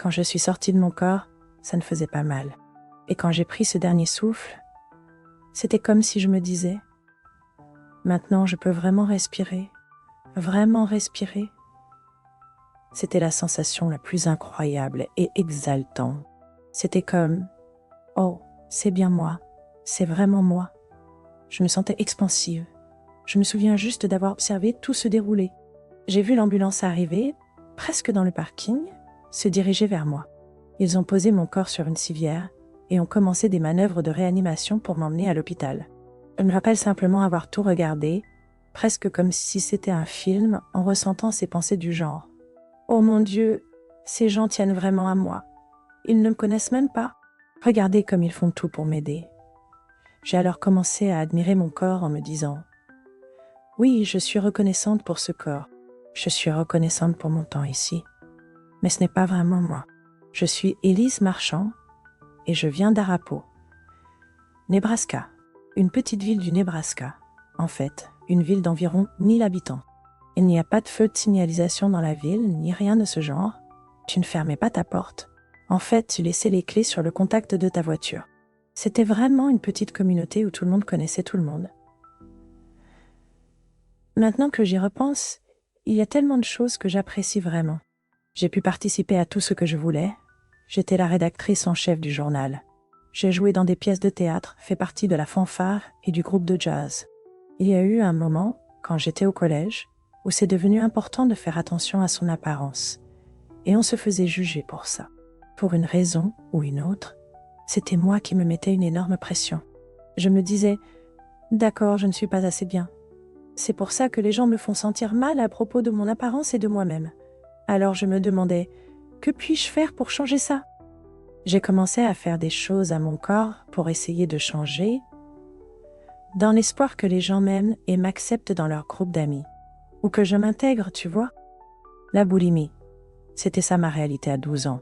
Quand je suis sortie de mon corps, ça ne faisait pas mal. Et quand j'ai pris ce dernier souffle, c'était comme si je me disais « Maintenant, je peux vraiment respirer, vraiment respirer. » C'était la sensation la plus incroyable et exaltante. C'était comme « Oh, c'est bien moi, c'est vraiment moi. » Je me sentais expansive. Je me souviens juste d'avoir observé tout se dérouler. J'ai vu l'ambulance arriver, presque dans le parking, se diriger vers moi. Ils ont posé mon corps sur une civière et ont commencé des manœuvres de réanimation pour m'emmener à l'hôpital. Je me rappelle simplement avoir tout regardé, presque comme si c'était un film, en ressentant ces pensées du genre « Oh mon Dieu, ces gens tiennent vraiment à moi. Ils ne me connaissent même pas. Regardez comme ils font tout pour m'aider. » J'ai alors commencé à admirer mon corps en me disant « Oui, je suis reconnaissante pour ce corps. Je suis reconnaissante pour mon temps ici. Mais ce n'est pas vraiment moi. Je suis Élise Marchand et je viens d'Arapahoe, Nebraska, une petite ville du Nebraska. En fait, une ville d'environ 1000 habitants. Il n'y a pas de feu de signalisation dans la ville, ni rien de ce genre. Tu ne fermais pas ta porte. En fait, tu laissais les clés sur le contact de ta voiture. C'était vraiment une petite communauté où tout le monde connaissait tout le monde. Maintenant que j'y repense, il y a tellement de choses que j'apprécie vraiment. J'ai pu participer à tout ce que je voulais. J'étais la rédactrice en chef du journal. J'ai joué dans des pièces de théâtre, fait partie de la fanfare et du groupe de jazz. Il y a eu un moment, quand j'étais au collège, où c'est devenu important de faire attention à son apparence. Et on se faisait juger pour ça. Pour une raison ou une autre, c'était moi qui me mettais une énorme pression. Je me disais « D'accord, je ne suis pas assez bien. C'est pour ça que les gens me font sentir mal à propos de mon apparence et de moi-même. » Alors je me demandais « Que puis-je faire pour changer ça ?» J'ai commencé à faire des choses à mon corps pour essayer de changer, dans l'espoir que les gens m'aiment et m'acceptent dans leur groupe d'amis. Ou que je m'intègre, tu vois. La boulimie, c'était ça ma réalité à 12 ans.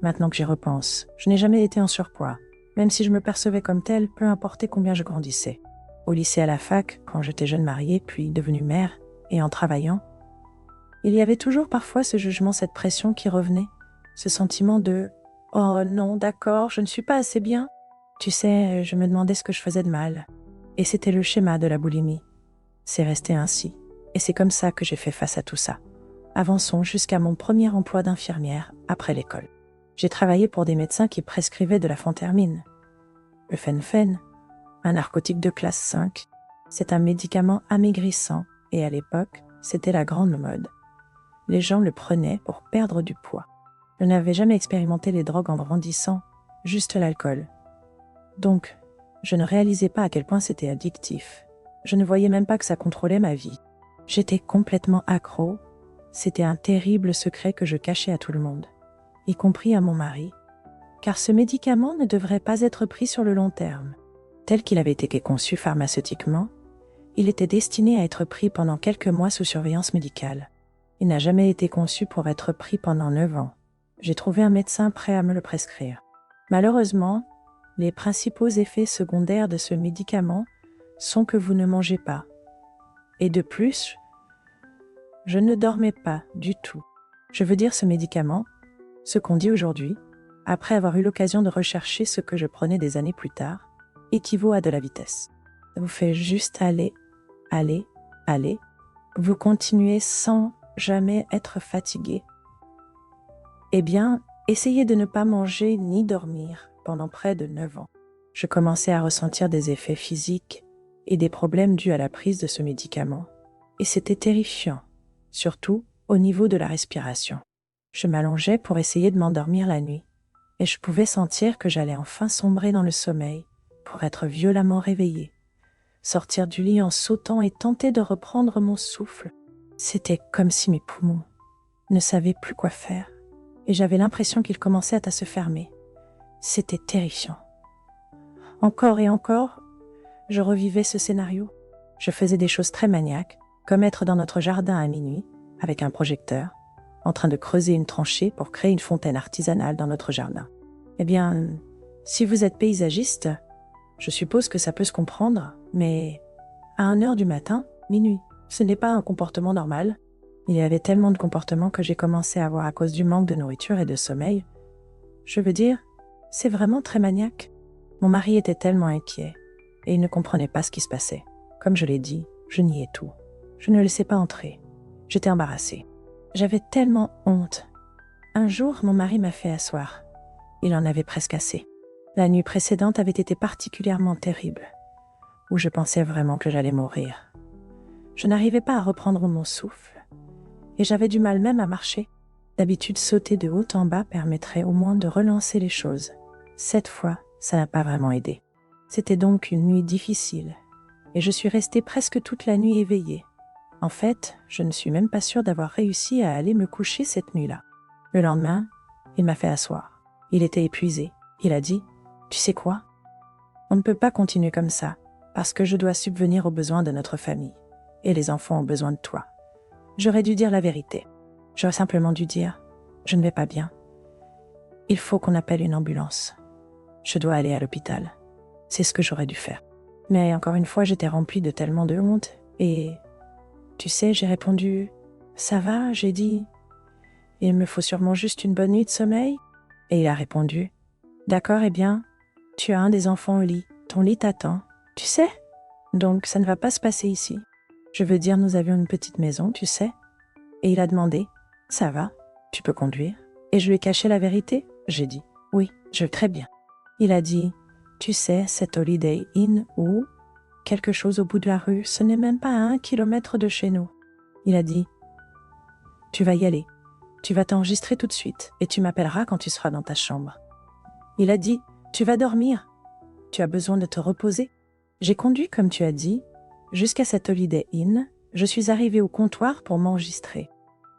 Maintenant que j'y repense, je n'ai jamais été en surpoids, même si je me percevais comme telle, peu importe combien je grandissais. Au lycée, à la fac, quand j'étais jeune mariée, puis devenue mère, et en travaillant, il y avait toujours parfois ce jugement, cette pression qui revenait, ce sentiment de « Oh non, d'accord, je ne suis pas assez bien ». Tu sais, je me demandais ce que je faisais de mal. Et c'était le schéma de la boulimie. C'est resté ainsi. Et c'est comme ça que j'ai fait face à tout ça. Avançons jusqu'à mon premier emploi d'infirmière après l'école. J'ai travaillé pour des médecins qui prescrivaient de la phentermine. Le fen-phen, un narcotique de classe 5, c'est un médicament amaigrissant et à l'époque, c'était la grande mode. Les gens le prenaient pour perdre du poids. Je n'avais jamais expérimenté les drogues en grandissant, juste l'alcool. Donc, je ne réalisais pas à quel point c'était addictif. Je ne voyais même pas que ça contrôlait ma vie. J'étais complètement accro. C'était un terrible secret que je cachais à tout le monde, y compris à mon mari, car ce médicament ne devrait pas être pris sur le long terme. Tel qu'il avait été conçu pharmaceutiquement, il était destiné à être pris pendant quelques mois sous surveillance médicale. Il n'a jamais été conçu pour être pris pendant 9 ans. J'ai trouvé un médecin prêt à me le prescrire. Malheureusement, les principaux effets secondaires de ce médicament sont que vous ne mangez pas. Et de plus, je ne dormais pas du tout. Je veux dire, ce médicament, ce qu'on dit aujourd'hui, après avoir eu l'occasion de rechercher ce que je prenais des années plus tard, équivaut à de la vitesse. Ça vous fait juste aller, aller, aller. Vous continuez sans jamais être fatigué. Eh bien, essayez de ne pas manger ni dormir pendant près de 9 ans. Je commençais à ressentir des effets physiques et des problèmes dus à la prise de ce médicament. Et c'était terrifiant, surtout au niveau de la respiration. Je m'allongeais pour essayer de m'endormir la nuit, et je pouvais sentir que j'allais enfin sombrer dans le sommeil pour être violemment réveillée. Sortir du lit en sautant et tenter de reprendre mon souffle. C'était comme si mes poumons ne savaient plus quoi faire, et j'avais l'impression qu'ils commençaient à se fermer. C'était terrifiant. Encore et encore, je revivais ce scénario. Je faisais des choses très maniaques, comme être dans notre jardin à minuit, avec un projecteur, en train de creuser une tranchée pour créer une fontaine artisanale dans notre jardin. Eh bien, si vous êtes paysagiste, je suppose que ça peut se comprendre, mais à 1h du matin, minuit, ce n'est pas un comportement normal. Il y avait tellement de comportements que j'ai commencé à avoir à cause du manque de nourriture et de sommeil, Je veux dire, c'est vraiment très maniaque. Mon mari était tellement inquiet et il ne comprenait pas ce qui se passait. Comme je l'ai dit, je niais tout. Je ne le laissais pas entrer. J'étais embarrassée. J'avais tellement honte. Un jour, mon mari m'a fait asseoir. Il en avait presque assez. La nuit précédente avait été particulièrement terrible, où je pensais vraiment que j'allais mourir. Je n'arrivais pas à reprendre mon souffle et j'avais du mal même à marcher. D'habitude, sauter de haut en bas permettrait au moins de relancer les choses. Cette fois, ça n'a pas vraiment aidé. C'était donc une nuit difficile et je suis restée presque toute la nuit éveillée. En fait, je ne suis même pas sûre d'avoir réussi à aller me coucher cette nuit-là. Le lendemain, il m'a fait asseoir. Il était épuisé. Il a dit « Tu sais quoi ? On ne peut pas continuer comme ça, parce que je dois subvenir aux besoins de notre famille. Et les enfants ont besoin de toi. » J'aurais dû dire la vérité. J'aurais simplement dû dire « Je ne vais pas bien. Il faut qu'on appelle une ambulance. Je dois aller à l'hôpital. » C'est ce que j'aurais dû faire. Mais encore une fois, j'étais remplie de tellement de honte et... Tu sais, j'ai répondu « Ça va ?» J'ai dit « Il me faut sûrement juste une bonne nuit de sommeil ?» Et il a répondu « D'accord, eh bien, tu as un des enfants au lit. Ton lit t'attend. Tu sais ? Donc, ça ne va pas se passer ici. Je veux dire, nous avions une petite maison, tu sais. » Et il a demandé « Ça va ? Tu peux conduire ?» Et je lui ai caché la vérité. J'ai dit « Oui, je vais très bien. » Il a dit « Tu sais, cet Holiday Inn où... quelque chose au bout de la rue, ce n'est même pas à 1 kilomètre de chez nous. » Il a dit « Tu vas y aller. Tu vas t'enregistrer tout de suite et tu m'appelleras quand tu seras dans ta chambre. » Il a dit « Tu vas dormir. Tu as besoin de te reposer. » J'ai conduit, comme tu as dit, jusqu'à cet Holiday Inn. Je suis arrivée au comptoir pour m'enregistrer.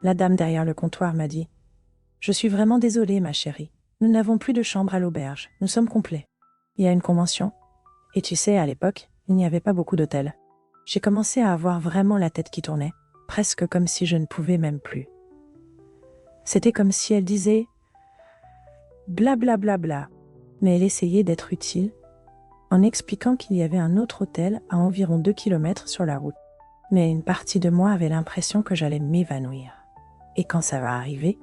La dame derrière le comptoir m'a dit « Je suis vraiment désolée, ma chérie. Nous n'avons plus de chambre à l'auberge. Nous sommes complets. Il y a une convention. Et tu sais, à l'époque, il n'y avait pas beaucoup d'hôtels. » J'ai commencé à avoir vraiment la tête qui tournait, presque comme si je ne pouvais même plus. C'était comme si elle disait « bla bla bla bla », mais elle essayait d'être utile en expliquant qu'il y avait un autre hôtel à environ 2 kilomètres sur la route. Mais une partie de moi avait l'impression que j'allais m'évanouir. Et quand ça va arriver,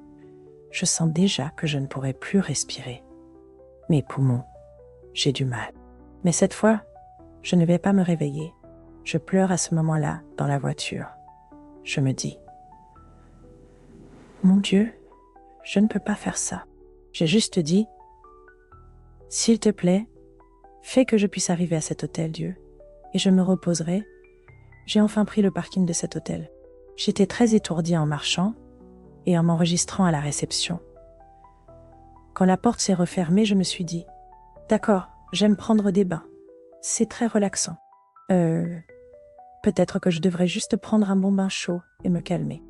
je sens déjà que je ne pourrai plus respirer. Mes poumons, j'ai du mal. Mais cette fois, je ne vais pas me réveiller. Je pleure à ce moment-là dans la voiture. Je me dis « Mon Dieu, je ne peux pas faire ça. » J'ai juste dit « S'il te plaît, fais que je puisse arriver à cet hôtel, Dieu, et je me reposerai. » J'ai enfin pris le parking de cet hôtel. J'étais très étourdie en marchant et en m'enregistrant à la réception. Quand la porte s'est refermée, je me suis dit « D'accord, j'aime prendre des bains. C'est très relaxant. Peut-être que je devrais juste prendre un bon bain chaud et me calmer.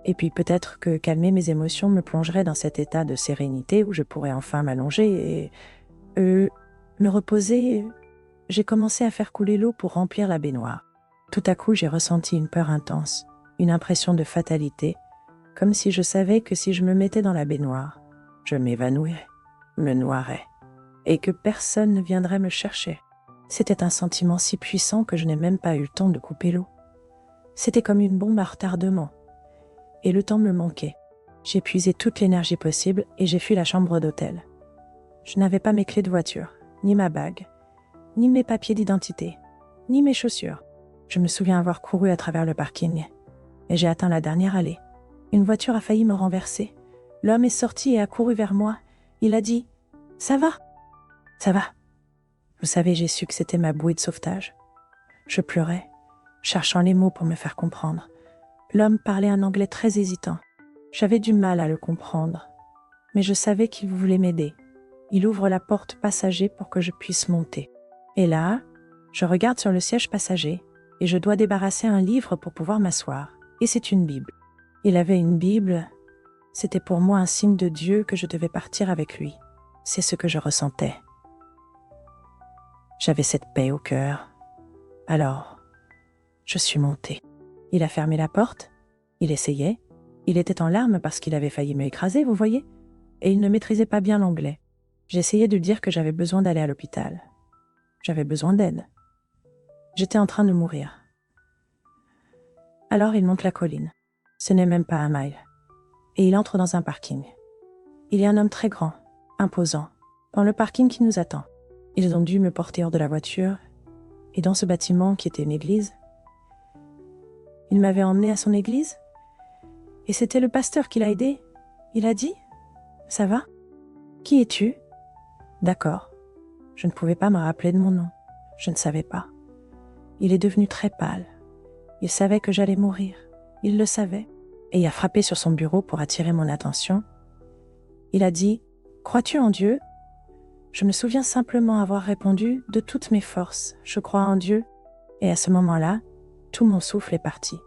Et puis peut-être que calmer mes émotions me plongerait dans cet état de sérénité où je pourrais enfin m'allonger et... me reposer. » J'ai commencé à faire couler l'eau pour remplir la baignoire. Tout à coup, j'ai ressenti une peur intense, une impression de fatalité, comme si je savais que si je me mettais dans la baignoire, je m'évanouirais, me noierais, et que personne ne viendrait me chercher. C'était un sentiment si puissant que je n'ai même pas eu le temps de couper l'eau. C'était comme une bombe à retardement, et le temps me manquait. J'ai puisé toute l'énergie possible et j'ai fui la chambre d'hôtel. Je n'avais pas mes clés de voiture, ni ma bague, ni mes papiers d'identité, ni mes chaussures. Je me souviens avoir couru à travers le parking, et j'ai atteint la dernière allée. Une voiture a failli me renverser. L'homme est sorti et a couru vers moi. Il a dit « Ça va ? Ça va ?» Vous savez, j'ai su que c'était ma bouée de sauvetage. Je pleurais, cherchant les mots pour me faire comprendre. L'homme parlait un anglais très hésitant. J'avais du mal à le comprendre, mais je savais qu'il voulait m'aider. Il ouvre la porte passager pour que je puisse monter. Et là, je regarde sur le siège passager et je dois débarrasser un livre pour pouvoir m'asseoir. Et c'est une Bible. Il avait une Bible. C'était pour moi un signe de Dieu que je devais partir avec lui. C'est ce que je ressentais. J'avais cette paix au cœur. Alors, je suis montée. Il a fermé la porte. Il essayait. Il était en larmes parce qu'il avait failli me écraser, vous voyez. Et il ne maîtrisait pas bien l'anglais. J'essayais de lui dire que j'avais besoin d'aller à l'hôpital. J'avais besoin d'aide. J'étais en train de mourir. Alors il monte la colline. Ce n'est même pas 1 mile. Et il entre dans un parking. Il y a un homme très grand, imposant, dans le parking qui nous attend. Ils ont dû me porter hors de la voiture, et dans ce bâtiment qui était une église, il m'avait emmené à son église, et c'était le pasteur qui l'a aidé. Il a dit « Ça va ? Qui es-tu » ? D'accord. Je ne pouvais pas me rappeler de mon nom. Je ne savais pas. Il est devenu très pâle. Il savait que j'allais mourir. Il le savait. Et il a frappé sur son bureau pour attirer mon attention. Il a dit « Crois-tu en Dieu ?» Je me souviens simplement avoir répondu de toutes mes forces « Je crois en Dieu ». Et à ce moment-là, tout mon souffle est parti.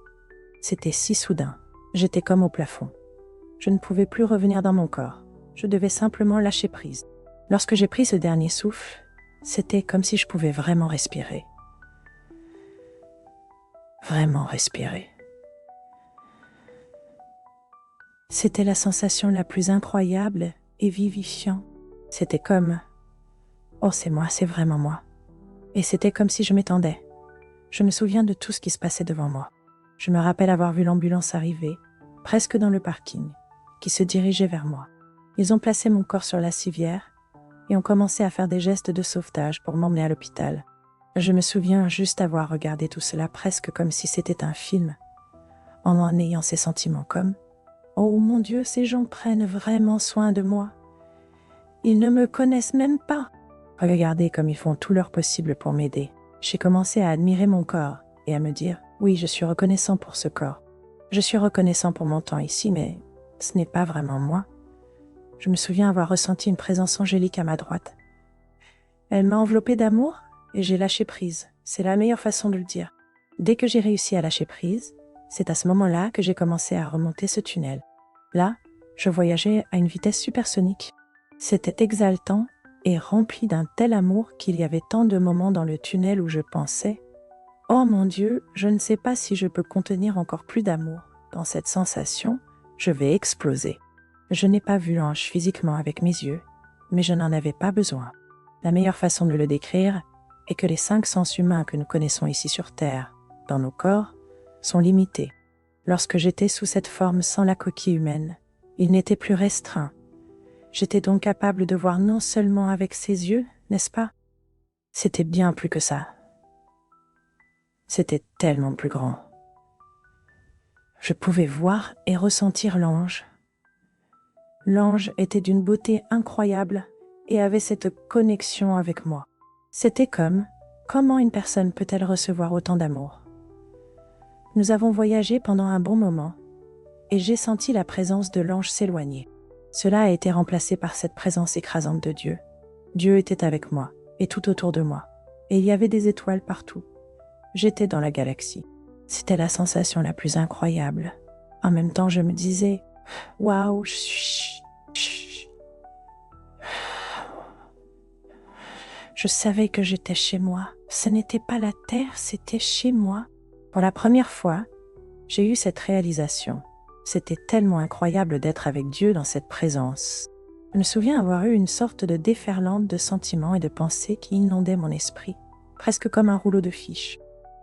C'était si soudain. J'étais comme au plafond. Je ne pouvais plus revenir dans mon corps. Je devais simplement lâcher prise. Lorsque j'ai pris ce dernier souffle, c'était comme si je pouvais vraiment respirer. Vraiment respirer. C'était la sensation la plus incroyable et vivifiante. C'était comme « Oh, c'est moi, c'est vraiment moi ». Et c'était comme si je m'étendais. Je me souviens de tout ce qui se passait devant moi. Je me rappelle avoir vu l'ambulance arriver, presque dans le parking, qui se dirigeait vers moi. Ils ont placé mon corps sur la civière et ont commencé à faire des gestes de sauvetage pour m'emmener à l'hôpital. Je me souviens juste avoir regardé tout cela presque comme si c'était un film, en ayant ces sentiments comme « Oh mon Dieu, ces gens prennent vraiment soin de moi. Ils ne me connaissent même pas. » Regardez comme ils font tout leur possible pour m'aider. J'ai commencé à admirer mon corps et à me dire « Oui, je suis reconnaissant pour ce corps. Je suis reconnaissant pour mon temps ici, mais ce n'est pas vraiment moi. » Je me souviens avoir ressenti une présence angélique à ma droite. Elle m'a enveloppée d'amour et j'ai lâché prise. C'est la meilleure façon de le dire. Dès que j'ai réussi à lâcher prise, c'est à ce moment-là que j'ai commencé à remonter ce tunnel. Là, je voyageais à une vitesse supersonique. C'était exaltant et rempli d'un tel amour qu'il y avait tant de moments dans le tunnel où je pensais « Oh mon Dieu, je ne sais pas si je peux contenir encore plus d'amour. Dans cette sensation, je vais exploser. » Je n'ai pas vu l'ange physiquement avec mes yeux, mais je n'en avais pas besoin. La meilleure façon de le décrire est que les 5 sens humains que nous connaissons ici sur Terre, dans nos corps, sont limités. Lorsque j'étais sous cette forme sans la coquille humaine, ils n'étaient plus restreints. J'étais donc capable de voir non seulement avec ses yeux, n'est-ce pas? C'était bien plus que ça. C'était tellement plus grand. Je pouvais voir et ressentir l'ange. L'ange était d'une beauté incroyable et avait cette connexion avec moi. C'était comme, comment une personne peut-elle recevoir autant d'amour? Nous avons voyagé pendant un bon moment et j'ai senti la présence de l'ange s'éloigner. Cela a été remplacé par cette présence écrasante de Dieu. Dieu était avec moi et tout autour de moi, et il y avait des étoiles partout. J'étais dans la galaxie. C'était la sensation la plus incroyable. En même temps, je me disais, « Waouh, je savais que j'étais chez moi. Ce n'était pas la Terre, c'était chez moi. » Pour la première fois, j'ai eu cette réalisation. C'était tellement incroyable d'être avec Dieu dans cette présence. Je me souviens avoir eu une sorte de déferlante de sentiments et de pensées qui inondait mon esprit, presque comme un rouleau de fiches.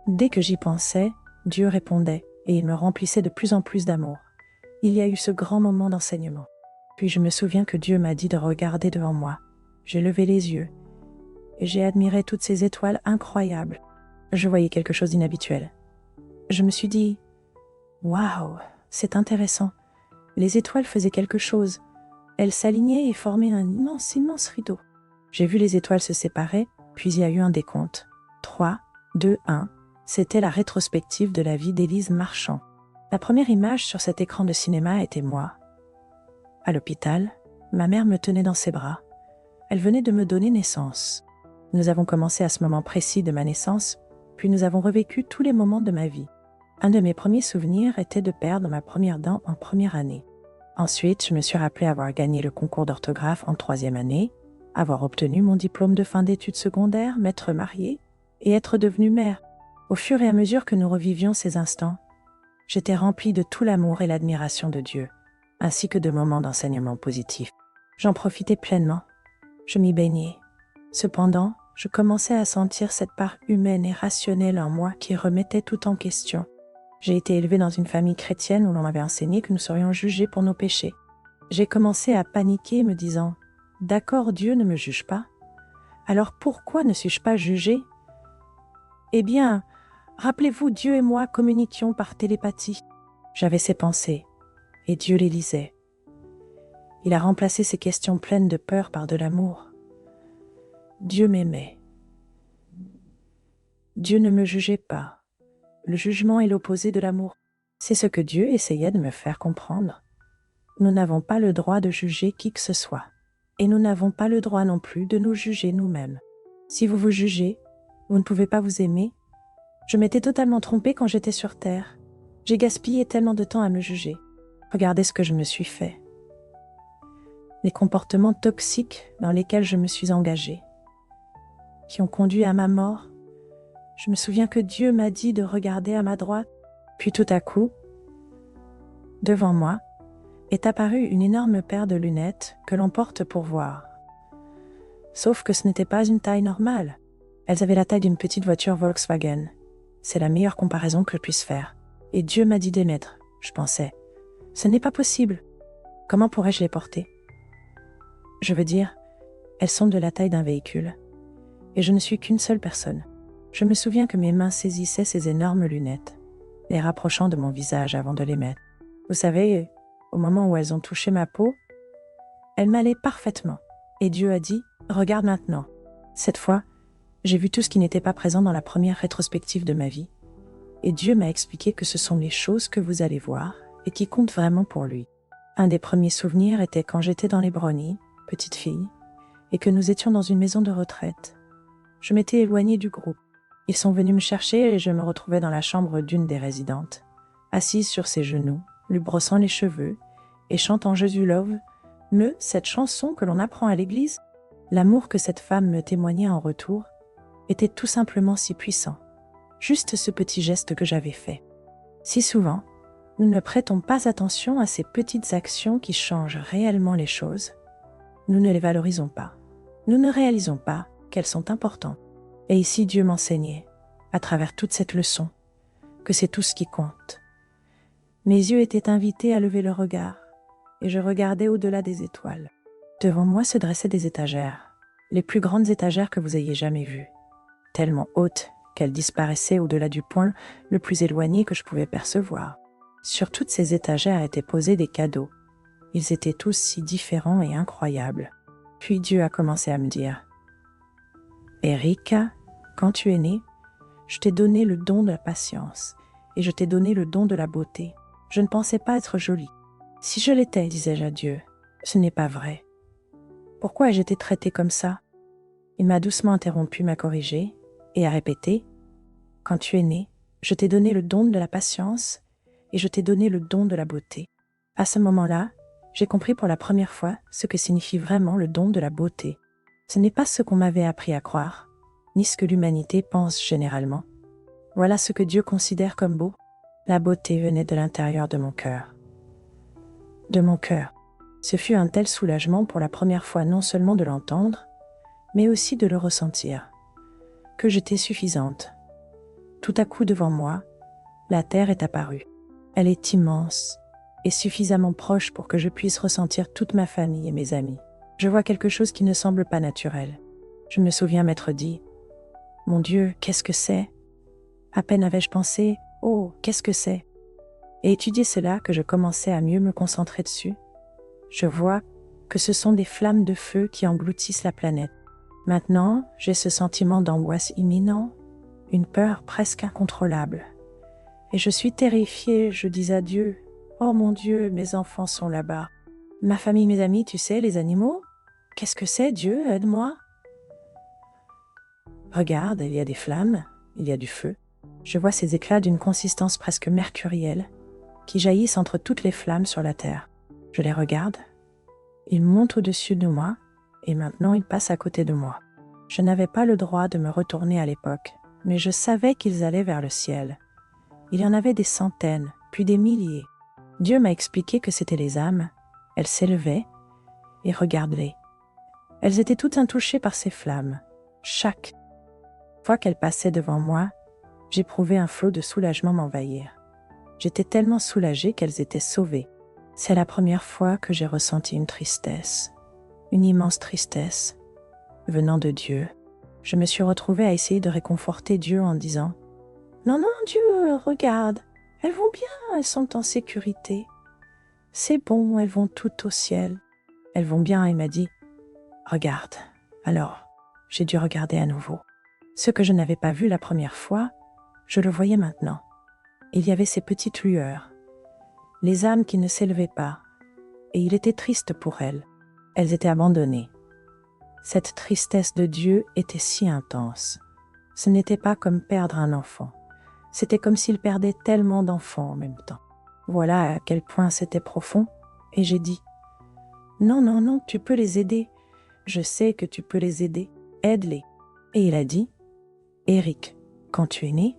Dès que j'y pensais, Dieu répondait et il me remplissait de plus en plus d'amour. Il y a eu ce grand moment d'enseignement. Puis je me souviens que Dieu m'a dit de regarder devant moi. J'ai levé les yeux et j'ai admiré toutes ces étoiles incroyables. Je voyais quelque chose d'inhabituel. Je me suis dit « Waouh, c'est intéressant. » Les étoiles faisaient quelque chose. Elles s'alignaient et formaient un immense rideau. J'ai vu les étoiles se séparer, puis il y a eu un décompte. 3, 2, 1. C'était la rétrospective de la vie d'Élise Marchand. La première image sur cet écran de cinéma était moi. À l'hôpital, ma mère me tenait dans ses bras. Elle venait de me donner naissance. Nous avons commencé à ce moment précis de ma naissance, puis nous avons revécu tous les moments de ma vie. Un de mes premiers souvenirs était de perdre ma première dent en première année. Ensuite, je me suis rappelé avoir gagné le concours d'orthographe en 3e année, avoir obtenu mon diplôme de fin d'études secondaires, m'être mariée et être devenue mère. Au fur et à mesure que nous revivions ces instants, j'étais remplie de tout l'amour et l'admiration de Dieu, ainsi que de moments d'enseignement positif. J'en profitais pleinement. Je m'y baignais. Cependant, je commençais à sentir cette part humaine et rationnelle en moi qui remettait tout en question. J'ai été élevée dans une famille chrétienne où l'on m'avait enseigné que nous serions jugés pour nos péchés. J'ai commencé à paniquer me disant « D'accord, Dieu ne me juge pas. Alors pourquoi ne suis-je pas jugée? Eh bien, rappelez-vous, Dieu et moi communiquions par télépathie. J'avais ses pensées, et Dieu les lisait. Il a remplacé ces questions pleines de peur par de l'amour. Dieu m'aimait. Dieu ne me jugeait pas. Le jugement est l'opposé de l'amour. C'est ce que Dieu essayait de me faire comprendre. Nous n'avons pas le droit de juger qui que ce soit. Et nous n'avons pas le droit non plus de nous juger nous-mêmes. Si vous vous jugez, vous ne pouvez pas vous aimer. Je m'étais totalement trompée quand j'étais sur Terre. J'ai gaspillé tellement de temps à me juger. Regardez ce que je me suis fait. Les comportements toxiques dans lesquels je me suis engagée, qui ont conduit à ma mort. Je me souviens que Dieu m'a dit de regarder à ma droite, puis tout à coup, devant moi, est apparue une énorme paire de lunettes que l'on porte pour voir. Sauf que ce n'était pas une taille normale. Elles avaient la taille d'une petite voiture Volkswagen. C'est la meilleure comparaison que je puisse faire. Et Dieu m'a dit d'émettre. Je pensais, ce n'est pas possible. Comment pourrais-je les porter? Je veux dire, elles sont de la taille d'un véhicule. Et je ne suis qu'une seule personne. Je me souviens que mes mains saisissaient ces énormes lunettes, les rapprochant de mon visage avant de les mettre. Vous savez, au moment où elles ont touché ma peau, elles m'allaient parfaitement. Et Dieu a dit, regarde maintenant. Cette fois, j'ai vu tout ce qui n'était pas présent dans la première rétrospective de ma vie. Et Dieu m'a expliqué que ce sont les choses que vous allez voir et qui comptent vraiment pour lui. Un des premiers souvenirs était quand j'étais dans les Brownies, petite fille, et que nous étions dans une maison de retraite. Je m'étais éloignée du groupe. Ils sont venus me chercher et je me retrouvais dans la chambre d'une des résidentes, assise sur ses genoux, lui brossant les cheveux et chantant Jésus Love, cette chanson que l'on apprend à l'église. L'amour que cette femme me témoignait en retour était tout simplement si puissant. Juste ce petit geste que j'avais fait. Si souvent, nous ne prêtons pas attention à ces petites actions qui changent réellement les choses. Nous ne les valorisons pas. Nous ne réalisons pas qu'elles sont importantes. Et ici, Dieu m'enseignait, à travers toute cette leçon, que c'est tout ce qui compte. Mes yeux étaient invités à lever le regard, et je regardais au-delà des étoiles. Devant moi se dressaient des étagères, les plus grandes étagères que vous ayez jamais vues, tellement hautes qu'elles disparaissaient au-delà du point le plus éloigné que je pouvais percevoir. Sur toutes ces étagères étaient posés des cadeaux. Ils étaient tous si différents et incroyables. Puis Dieu a commencé à me dire, « Erika, quand tu es née, je t'ai donné le don de la patience et je t'ai donné le don de la beauté. Je ne pensais pas être jolie. Si je l'étais, disais-je à Dieu, ce n'est pas vrai. Pourquoi ai-je été traitée comme ça? » Il m'a doucement interrompu, m'a corrigé et a répété, « Quand tu es née, je t'ai donné le don de la patience et je t'ai donné le don de la beauté. » À ce moment-là, j'ai compris pour la première fois ce que signifie vraiment le don de la beauté. Ce n'est pas ce qu'on m'avait appris à croire, ni ce que l'humanité pense généralement. Voilà ce que Dieu considère comme beau. La beauté venait de l'intérieur de mon cœur. De mon cœur. Ce fut un tel soulagement pour la première fois non seulement de l'entendre, mais aussi de le ressentir. Que j'étais suffisante. Tout à coup devant moi, la terre est apparue. Elle est immense et suffisamment proche pour que je puisse ressentir toute ma famille et mes amis. Je vois quelque chose qui ne semble pas naturel. Je me souviens m'être dit, « Mon Dieu, qu'est-ce que c'est ?» À peine avais-je pensé, « Oh, qu'est-ce que c'est ?» Et étudier cela que je commençais à mieux me concentrer dessus. Je vois que ce sont des flammes de feu qui engloutissent la planète. Maintenant, j'ai ce sentiment d'angoisse imminent, une peur presque incontrôlable. Et je suis terrifiée, je dis à Dieu, « Oh mon Dieu, mes enfants sont là-bas. Ma famille, mes amis, tu sais, les animaux? Qu'est-ce que c'est, Dieu, aide-moi » Regarde, il y a des flammes, il y a du feu. Je vois ces éclats d'une consistance presque mercurielle qui jaillissent entre toutes les flammes sur la terre. Je les regarde. Ils montent au-dessus de moi et maintenant ils passent à côté de moi. Je n'avais pas le droit de me retourner à l'époque, mais je savais qu'ils allaient vers le ciel. Il y en avait des centaines, puis des milliers. Dieu m'a expliqué que c'étaient les âmes. Elles s'élevaient et regarde-les. Elles étaient toutes intouchées par ces flammes. Chaque fois qu'elles passaient devant moi, j'éprouvais un flot de soulagement m'envahir. J'étais tellement soulagée qu'elles étaient sauvées. C'est la première fois que j'ai ressenti une tristesse, une immense tristesse venant de Dieu. Je me suis retrouvée à essayer de réconforter Dieu en disant « Non, non, Dieu, regarde, elles vont bien, elles sont en sécurité. C'est bon, elles vont toutes au ciel. Elles vont bien. » Il m'a dit « Regarde. » Alors, j'ai dû regarder à nouveau. Ce que je n'avais pas vu la première fois, je le voyais maintenant. Il y avait ces petites lueurs, les âmes qui ne s'élevaient pas, et il était triste pour elles. Elles étaient abandonnées. Cette tristesse de Dieu était si intense. Ce n'était pas comme perdre un enfant. C'était comme s'il perdait tellement d'enfants en même temps. Voilà à quel point c'était profond, et j'ai dit « Non, non, non, tu peux les aider. Je sais que tu peux les aider. Aide-les. » Et il a dit « Eric, quand tu es né,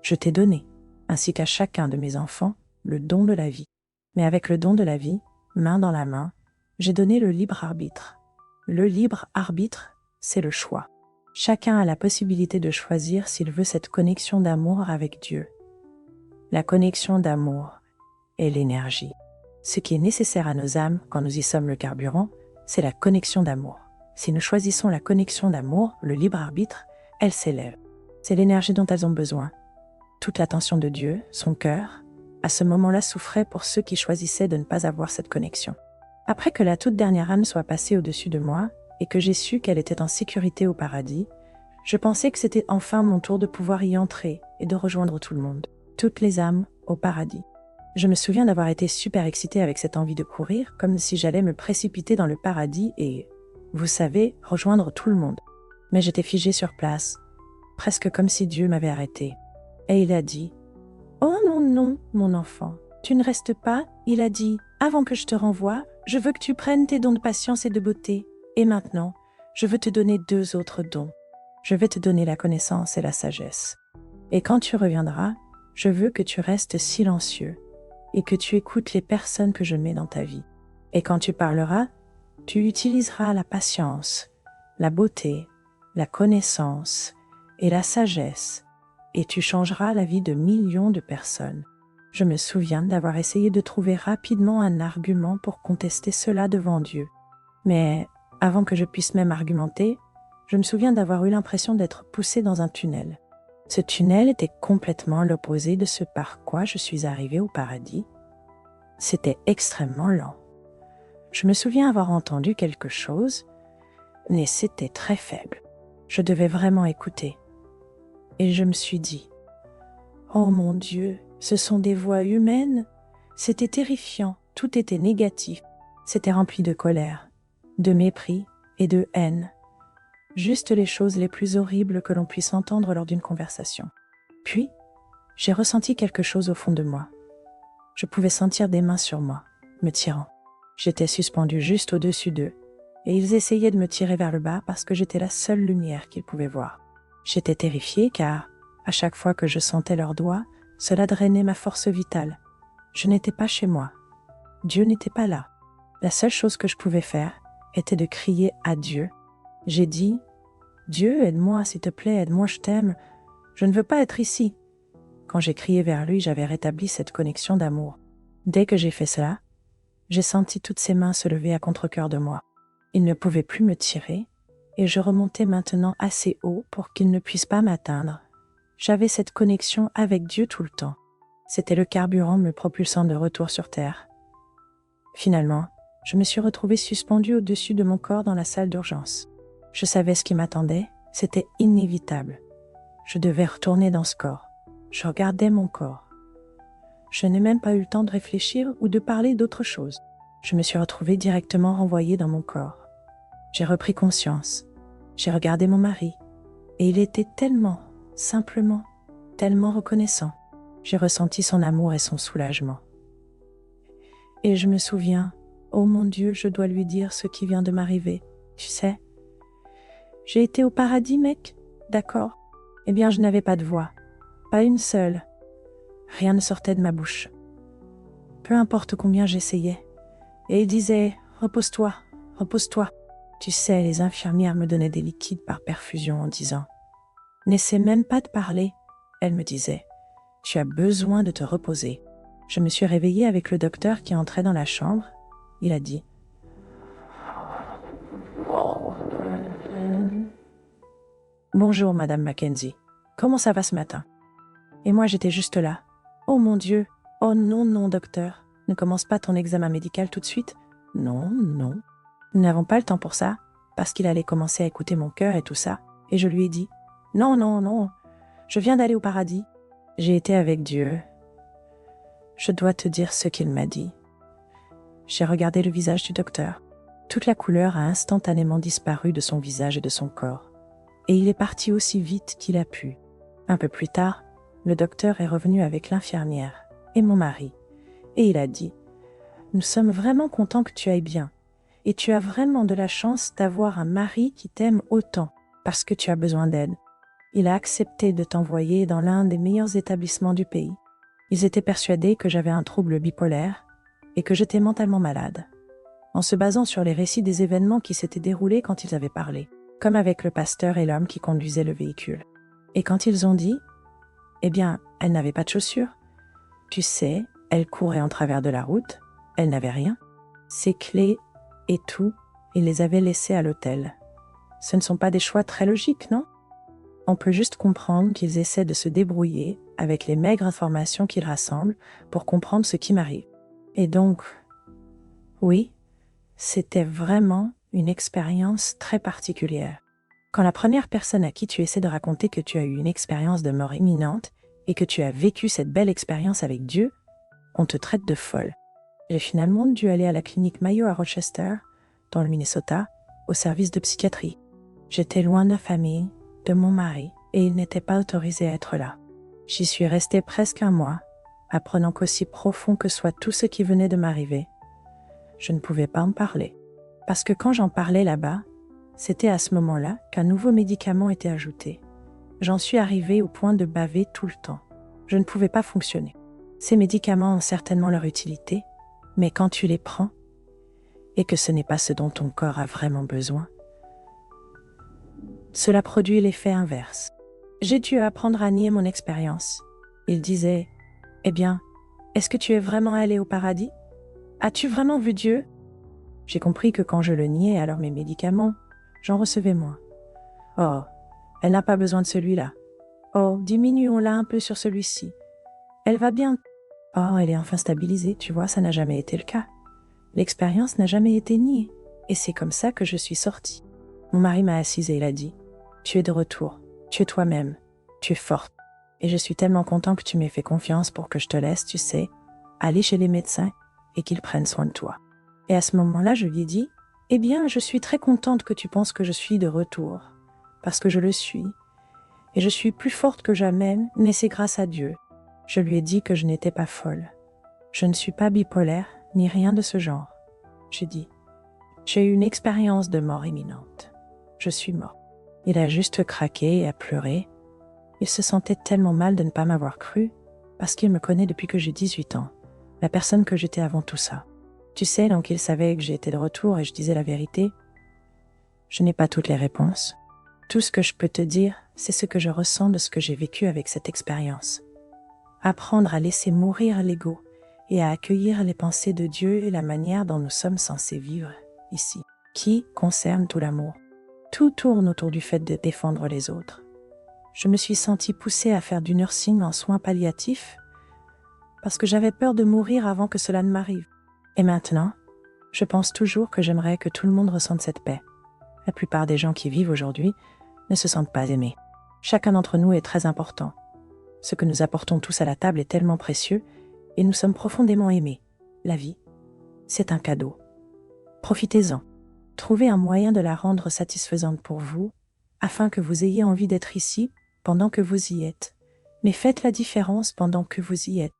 je t'ai donné, ainsi qu'à chacun de mes enfants, le don de la vie. Mais avec le don de la vie, main dans la main, j'ai donné le libre arbitre. Le libre arbitre, c'est le choix. Chacun a la possibilité de choisir s'il veut cette connexion d'amour avec Dieu. La connexion d'amour est l'énergie. Ce qui est nécessaire à nos âmes quand nous y sommes le carburant, c'est la connexion d'amour. Si nous choisissons la connexion d'amour, le libre arbitre, elles s'élèvent. C'est l'énergie dont elles ont besoin. Toute l'attention de Dieu, son cœur, à ce moment-là souffrait pour ceux qui choisissaient de ne pas avoir cette connexion. Après que la toute dernière âme soit passée au-dessus de moi et que j'ai su qu'elle était en sécurité au paradis, je pensais que c'était enfin mon tour de pouvoir y entrer et de rejoindre tout le monde, toutes les âmes au paradis. Je me souviens d'avoir été super excitée avec cette envie de courir, comme si j'allais me précipiter dans le paradis et, vous savez, rejoindre tout le monde. Mais j'étais figée sur place, presque comme si Dieu m'avait arrêtée. Et il a dit « Oh non, non, mon enfant, tu ne restes pas. » Il a dit « Avant que je te renvoie, je veux que tu prennes tes dons de patience et de beauté. Et maintenant, je veux te donner 2 autres dons. Je vais te donner la connaissance et la sagesse. Et quand tu reviendras, je veux que tu restes silencieux et que tu écoutes les personnes que je mets dans ta vie. Et quand tu parleras, tu utiliseras la patience, la beauté, la connaissance et la sagesse, et tu changeras la vie de millions de personnes. » Je me souviens d'avoir essayé de trouver rapidement un argument pour contester cela devant Dieu. Mais avant que je puisse même argumenter, je me souviens d'avoir eu l'impression d'être poussée dans un tunnel. Ce tunnel était complètement l'opposé de ce par quoi je suis arrivée au paradis. C'était extrêmement lent. Je me souviens avoir entendu quelque chose, mais c'était très faible. Je devais vraiment écouter. Et je me suis dit « Oh mon Dieu, ce sont des voix humaines !» C'était terrifiant, tout était négatif. C'était rempli de colère, de mépris et de haine. Juste les choses les plus horribles que l'on puisse entendre lors d'une conversation. Puis, j'ai ressenti quelque chose au fond de moi. Je pouvais sentir des mains sur moi, me tirant. J'étais suspendue juste au-dessus d'eux, et ils essayaient de me tirer vers le bas parce que j'étais la seule lumière qu'ils pouvaient voir. J'étais terrifiée car, à chaque fois que je sentais leurs doigts, cela drainait ma force vitale. Je n'étais pas chez moi. Dieu n'était pas là. La seule chose que je pouvais faire était de crier à Dieu. J'ai dit « Dieu, aide-moi, s'il te plaît, aide-moi, je t'aime. Je ne veux pas être ici. » Quand j'ai crié vers lui, j'avais rétabli cette connexion d'amour. Dès que j'ai fait cela, j'ai senti toutes ses mains se lever à contre-cœur de moi. Il ne pouvait plus me tirer, et je remontais maintenant assez haut pour qu'il ne puisse pas m'atteindre. J'avais cette connexion avec Dieu tout le temps. C'était le carburant me propulsant de retour sur terre. Finalement, je me suis retrouvée suspendue au-dessus de mon corps dans la salle d'urgence. Je savais ce qui m'attendait, c'était inévitable. Je devais retourner dans ce corps. Je regardais mon corps. Je n'ai même pas eu le temps de réfléchir ou de parler d'autre chose. Je me suis retrouvée directement renvoyée dans mon corps. J'ai repris conscience. J'ai regardé mon mari. Et il était tellement, simplement, tellement reconnaissant. J'ai ressenti son amour et son soulagement. Et je me souviens, oh mon Dieu, je dois lui dire ce qui vient de m'arriver. Tu sais, j'ai été au paradis, mec, d'accord? Eh bien, je n'avais pas de voix, pas une seule. Rien ne sortait de ma bouche. Peu importe combien j'essayais. Et il disait, repose-toi, repose-toi. Tu sais, les infirmières me donnaient des liquides par perfusion en disant, n'essaie même pas de parler. Elle me disait, tu as besoin de te reposer. Je me suis réveillée avec le docteur qui entrait dans la chambre. Il a dit, Bonjour, Madame Mackenzie. Comment ça va ce matin? Et moi, j'étais juste là. Oh mon Dieu! Oh non, non, docteur. Ne commence pas ton examen médical tout de suite. Non, non. Nous n'avons pas le temps pour ça, parce qu'il allait commencer à écouter mon cœur et tout ça. Et je lui ai dit, non, non, non. Je viens d'aller au paradis. J'ai été avec Dieu. Je dois te dire ce qu'il m'a dit. J'ai regardé le visage du docteur. Toute la couleur a instantanément disparu de son visage et de son corps. Et il est parti aussi vite qu'il a pu. Un peu plus tard, le docteur est revenu avec l'infirmière et mon mari. Et il a dit, « Nous sommes vraiment contents que tu ailles bien. Et tu as vraiment de la chance d'avoir un mari qui t'aime autant parce que tu as besoin d'aide. Il a accepté de t'envoyer dans l'un des meilleurs établissements du pays. Ils étaient persuadés que j'avais un trouble bipolaire et que j'étais mentalement malade, en se basant sur les récits des événements qui s'étaient déroulés quand ils avaient parlé, comme avec le pasteur et l'homme qui conduisait le véhicule. Et quand ils ont dit, eh bien, elle n'avait pas de chaussures. Tu sais, elle courait en travers de la route, elle n'avait rien. Ses clés et tout, il les avait laissées à l'hôtel. Ce ne sont pas des choix très logiques, non? On peut juste comprendre qu'ils essaient de se débrouiller avec les maigres informations qu'ils rassemblent pour comprendre ce qui m'arrive. Et donc, oui, c'était vraiment une expérience très particulière. Quand la première personne à qui tu essaies de raconter que tu as eu une expérience de mort imminente et que tu as vécu cette belle expérience avec Dieu, on te traite de folle. J'ai finalement dû aller à la clinique Mayo à Rochester, dans le Minnesota, au service de psychiatrie. J'étais loin de la famille, de mon mari, et il n'était pas autorisé à être là. J'y suis restée presque un mois, apprenant qu'aussi profond que soit tout ce qui venait de m'arriver, je ne pouvais pas en parler. Parce que quand j'en parlais là-bas, c'était à ce moment-là qu'un nouveau médicament était ajouté. J'en suis arrivée au point de baver tout le temps. Je ne pouvais pas fonctionner. Ces médicaments ont certainement leur utilité, mais quand tu les prends, et que ce n'est pas ce dont ton corps a vraiment besoin, cela produit l'effet inverse. J'ai dû apprendre à nier mon expérience. Il disait, « Eh bien, est-ce que tu es vraiment allé au paradis? As-tu vraiment vu Dieu ?» J'ai compris que quand je le niais, alors mes médicaments, j'en recevais moins. « Oh, elle n'a pas besoin de celui-là. Oh, diminuons-la un peu sur celui-ci. Elle va bien. Oh, elle est enfin stabilisée, tu vois, ça n'a jamais été le cas. L'expérience n'a jamais été niée. Et c'est comme ça que je suis sortie. » Mon mari m'a assise et il a dit, « Tu es de retour. Tu es toi-même. Tu es forte. Et je suis tellement content que tu m'aies fait confiance pour que je te laisse, tu sais, aller chez les médecins et qu'ils prennent soin de toi. » Et à ce moment-là, je lui ai dit, « Eh bien, je suis très contente que tu penses que je suis de retour, parce que je le suis. Et je suis plus forte que jamais, mais c'est grâce à Dieu. » Je lui ai dit que je n'étais pas folle. Je ne suis pas bipolaire, ni rien de ce genre. J'ai dit, « J'ai eu une expérience de mort imminente. Je suis mort. » Il a juste craqué et a pleuré. Il se sentait tellement mal de ne pas m'avoir cru, parce qu'il me connaît depuis que j'ai 18 ans, la personne que j'étais avant tout ça. Tu sais, donc il savait que j'étais de retour et je disais la vérité. Je n'ai pas toutes les réponses. Tout ce que je peux te dire, c'est ce que je ressens de ce que j'ai vécu avec cette expérience. Apprendre à laisser mourir l'ego et à accueillir les pensées de Dieu et la manière dont nous sommes censés vivre ici, qui concerne tout l'amour. Tout tourne autour du fait de défendre les autres. Je me suis sentie poussée à faire du nursing en soins palliatifs parce que j'avais peur de mourir avant que cela ne m'arrive. Et maintenant, je pense toujours que j'aimerais que tout le monde ressente cette paix. La plupart des gens qui vivent aujourd'hui ne se sentent pas aimés. Chacun d'entre nous est très important. Ce que nous apportons tous à la table est tellement précieux et nous sommes profondément aimés. La vie, c'est un cadeau. Profitez-en. Trouvez un moyen de la rendre satisfaisante pour vous, afin que vous ayez envie d'être ici pendant que vous y êtes. Mais faites la différence pendant que vous y êtes.